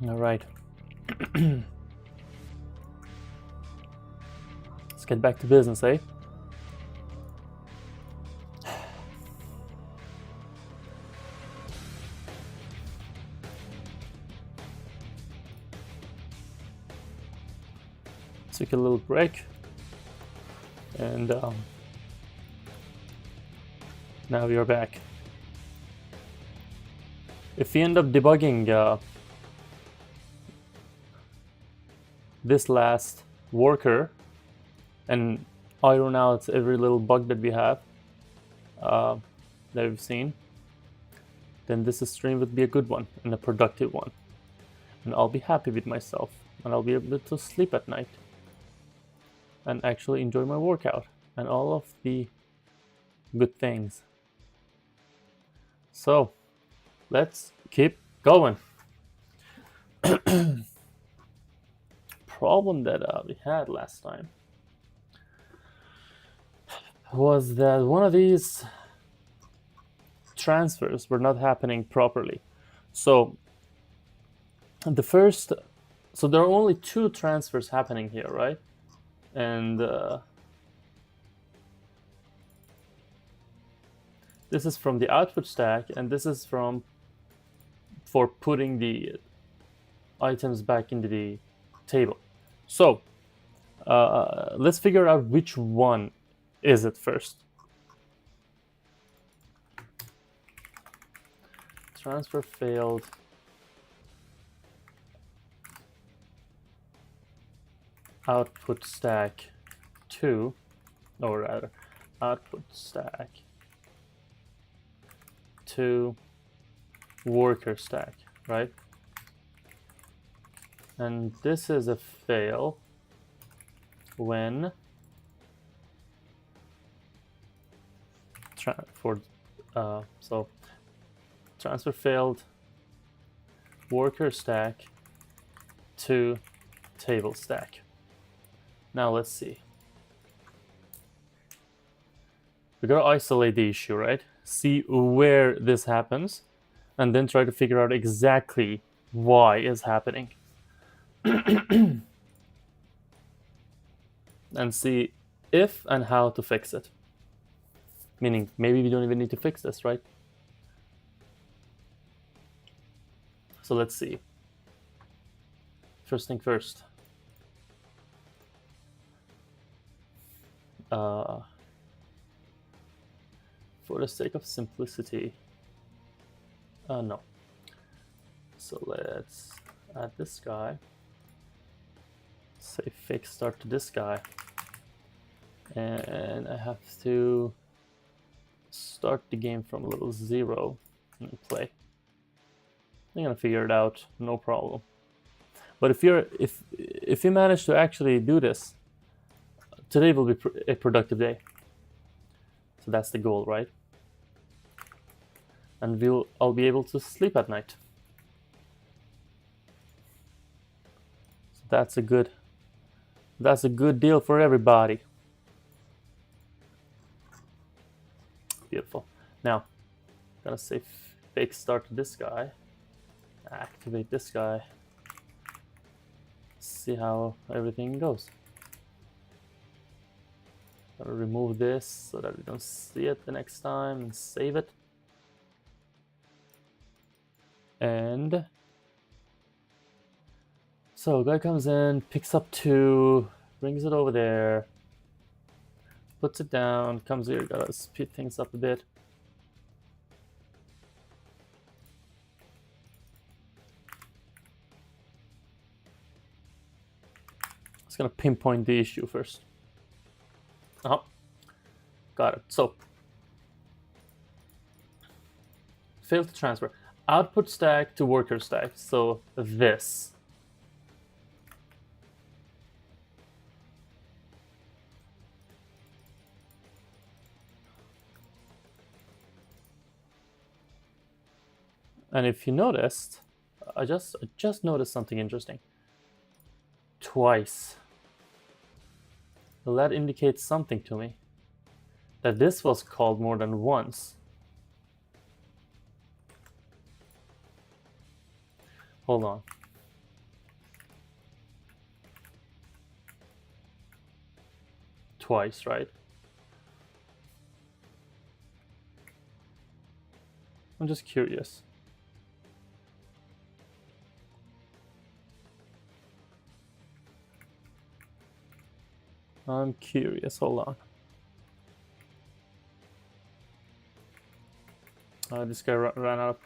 All right. Let's get back to business, eh? Took a little break, and now we are back. If we end up debugging this last worker and iron out every little bug that we have that we've seen, then this stream would be a good one and a productive one, and I'll be happy with myself, and I'll be able to sleep at night and actually enjoy my workout and all of the good things. So let's keep going. Problem that we had last time was that one of these transfers were not happening properly. So there are only 2 transfers happening here, right? And this is from the output stack, and this is for putting the items back into the table. So let's figure out which one is it first. Transfer failed. Output stack 2, or rather, output stack to worker stack, right? And this is a fail when so transfer failed worker stack to table stack. Now let's see. We gotta isolate the issue, right? See where this happens, and then try to figure out exactly why it's happening. And see if and how to fix it. Meaning, maybe we don't even need to fix this, right? So let's see. First thing first. For the sake of simplicity, no. So let's add this guy. Say fake start to this guy, and I have to start the game from level 0 and play. I'm gonna figure it out, no problem. But if you manage to actually do this, today will be a productive day. So that's the goal, right? And I'll be able to sleep at night. So that's a good deal for everybody. Beautiful. Now, I'm gonna say fake start to this guy, activate this guy, see how everything goes. Gotta remove this so that we don't see it the next time, and save it. And so guy comes in, picks up 2, brings it over there, puts it down, comes here, gotta speed things up a bit. It's gonna pinpoint the issue first. Got it. So failed to transfer output stack to worker stack. So this. And if you noticed, I just noticed something interesting. Twice. Well, that indicates something to me. That this was called more than once. Hold on. twice, right? I'm just curious. I'm curious. Hold on. This guy ran out.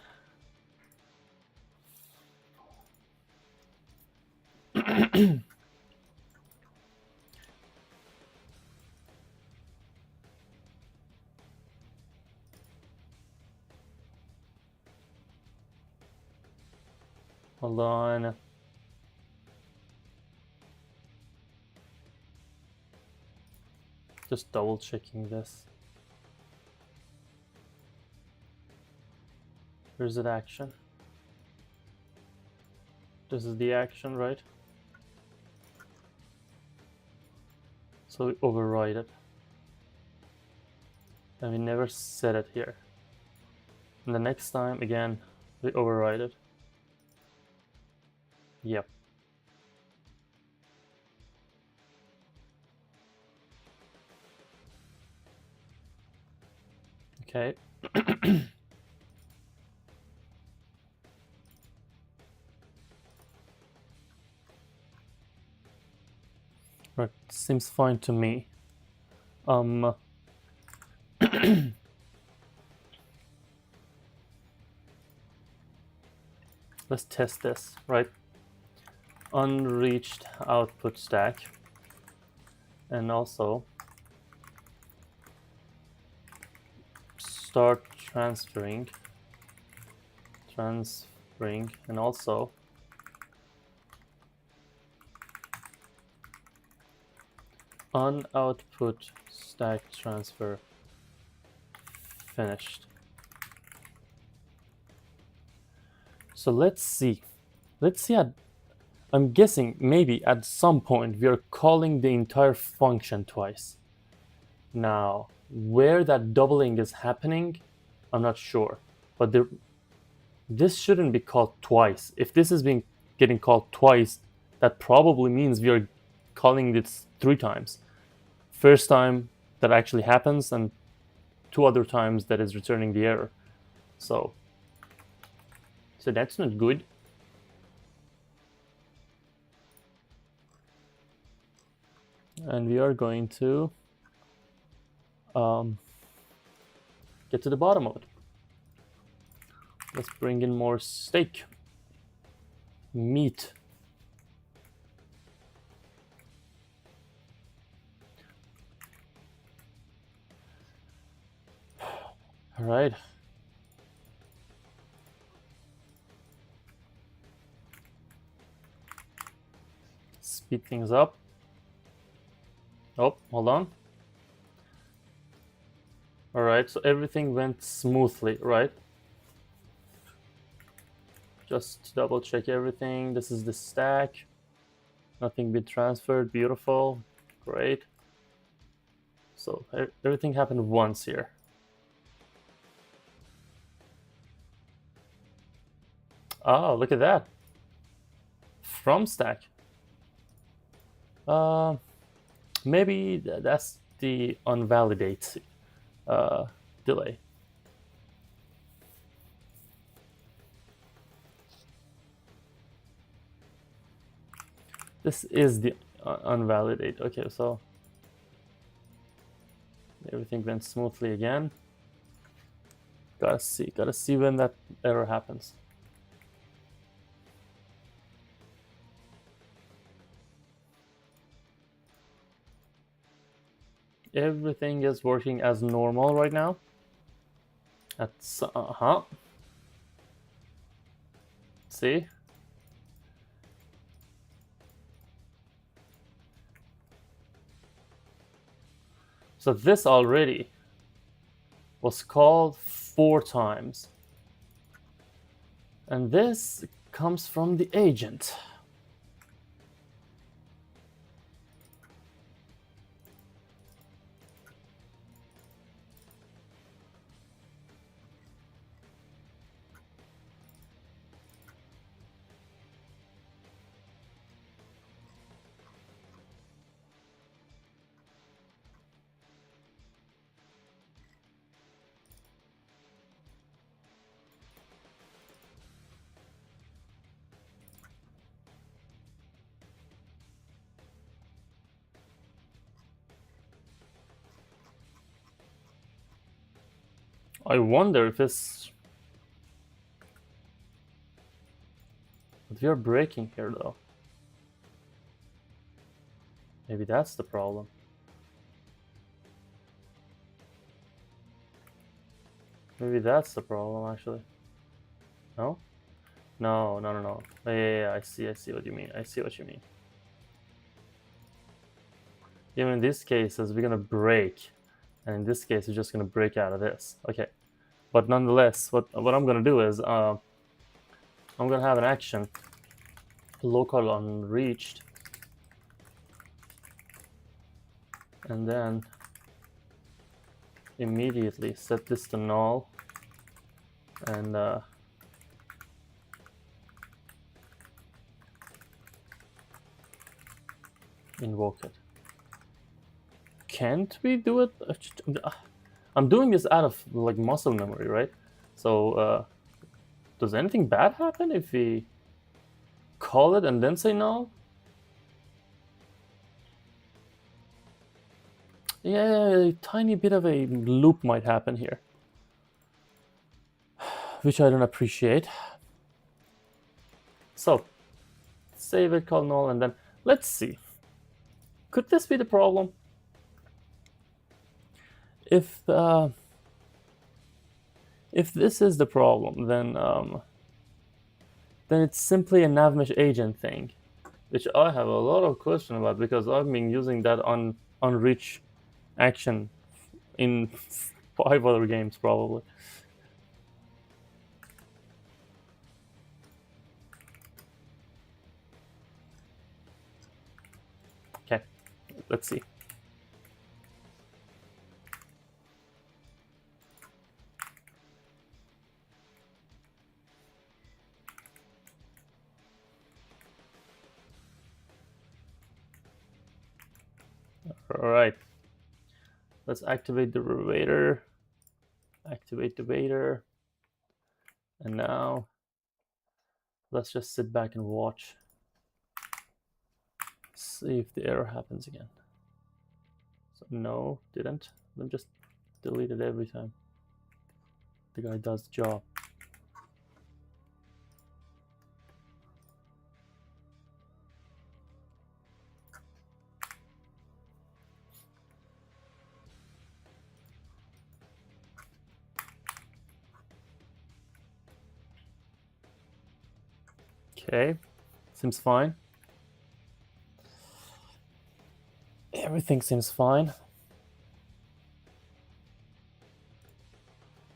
Hold on. Just double checking this. Where's that action? This is the action, right? So we override it. And we never set it here. And the next time, again, we override it. Yep. Okay. Right, seems fine to me. Let's test this, right? Unreached output stack. And also start transferring, and also unoutput stack transfer finished. So let's see. I'm guessing maybe at some point we are calling the entire function twice. Now, where that doubling is happening, I'm not sure. But this shouldn't be called twice. If this is getting called twice, that probably means we are calling this 3 times. First time that actually happens, and 2 other times that is returning the error. So that's not good. And we are going to get to the bottom of it. Let's bring in more steak. Meat. All right. Speed things up. Oh, hold on. All right, so everything went smoothly, right? Just double check everything. This is the stack. Nothing been transferred. Beautiful. Great. So everything happened once here. Oh, look at that. From stack. Maybe that's the unvalidate delay. This is the unvalidate. Okay, so everything went smoothly again. Gotta see when that error happens. Everything is working as normal right now. That's See? So this already was called 4 times. And this comes from the agent. I wonder if it's... But we are breaking here though. Maybe that's the problem. Maybe that's the problem actually. No? No. Yeah, I see what you mean. I see what you mean. Even in these cases, we're gonna break. And in this case, we're just gonna break out of this. Okay. But nonetheless, what I'm gonna do is I'm gonna have an action local on reached, and then immediately set this to null and invoke it. Can't we do it? I'm doing this out of like muscle memory, right? So does anything bad happen if we call it and then say null? Yeah, a tiny bit of a loop might happen here, which I don't appreciate. So save it, call null, and then let's see. Could this be the problem? If this is the problem, then it's simply a navmesh agent thing, which I have a lot of question about because I've been using that on reach action in 5 other games probably. Okay, let's see. All right, let's activate the waiter. Activate the waiter, and now let's just sit back and watch. See if the error happens again. So no, didn't. Then just delete it every time the guy does the job. Okay, seems fine. Everything seems fine.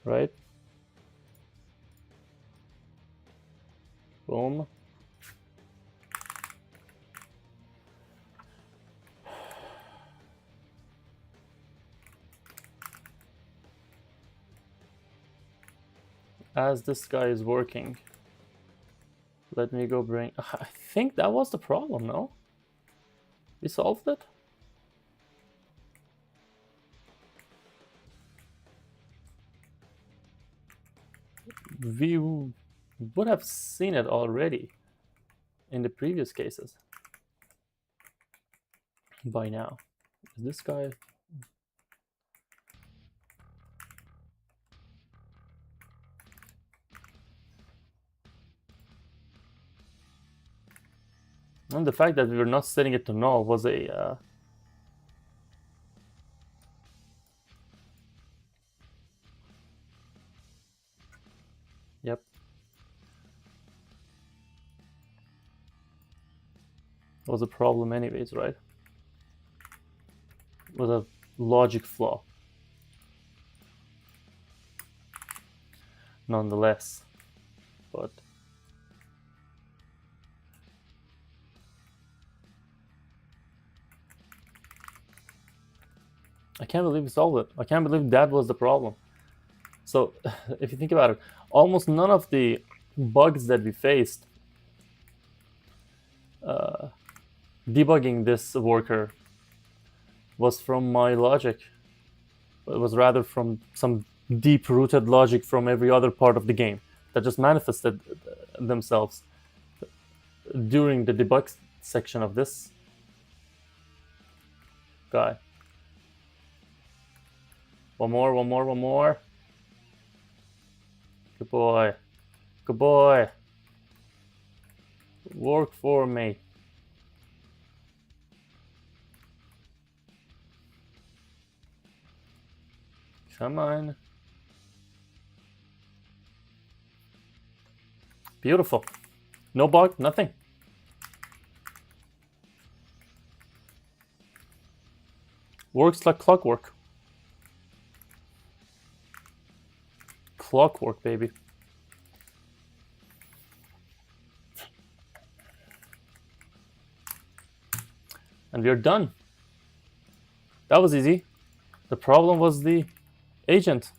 Right? Boom. As this guy is working, let me go bring... I think that was the problem, no? We solved it? We would have seen it already in the previous cases by now. Is this guy... And the fact that we were not setting it to null was a... Yep. Was a problem anyways, right? Was a logic flaw. Nonetheless. But... I can't believe we solved it. I can't believe that was the problem. So, if you think about it, almost none of the bugs that we faced debugging this worker was from my logic. It was rather from some deep-rooted logic from every other part of the game that just manifested themselves during the debug section of this guy. One more. Good boy. Good boy. Work for me. Come on. Beautiful. No bug, nothing. Works like clockwork. Clockwork, baby. And we're done. That was easy. The problem was the agent.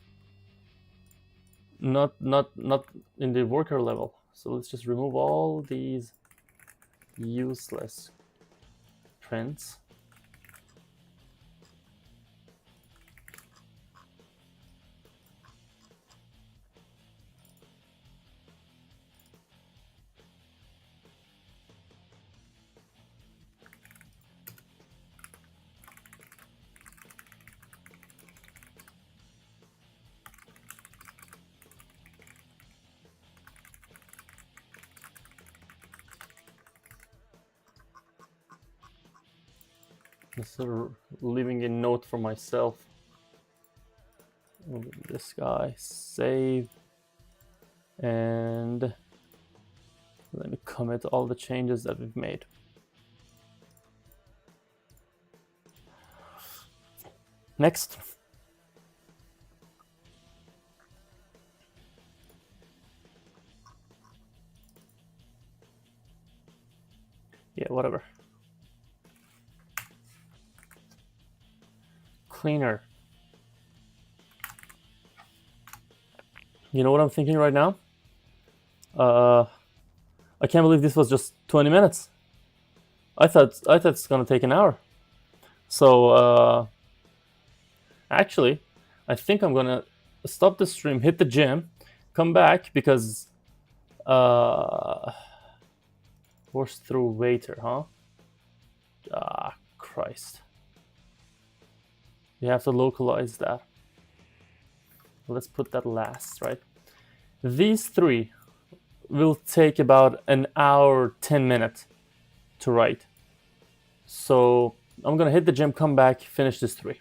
Not in the worker level. So let's just remove all these useless prints. Just leaving a note for myself. This guy, save, and let me commit all the changes that we've made. Next. Yeah, whatever. Cleaner. You know what I'm thinking right now? I can't believe this was just 20 minutes. I thought it's gonna take an hour. So actually, I think I'm gonna stop the stream, hit the gym, come back because force through waiter, huh? Ah, Christ. You have to localize that. Let's put that last, right? These three will take about an hour, 10 minutes to write. So I'm gonna hit the gym, come back, finish this three.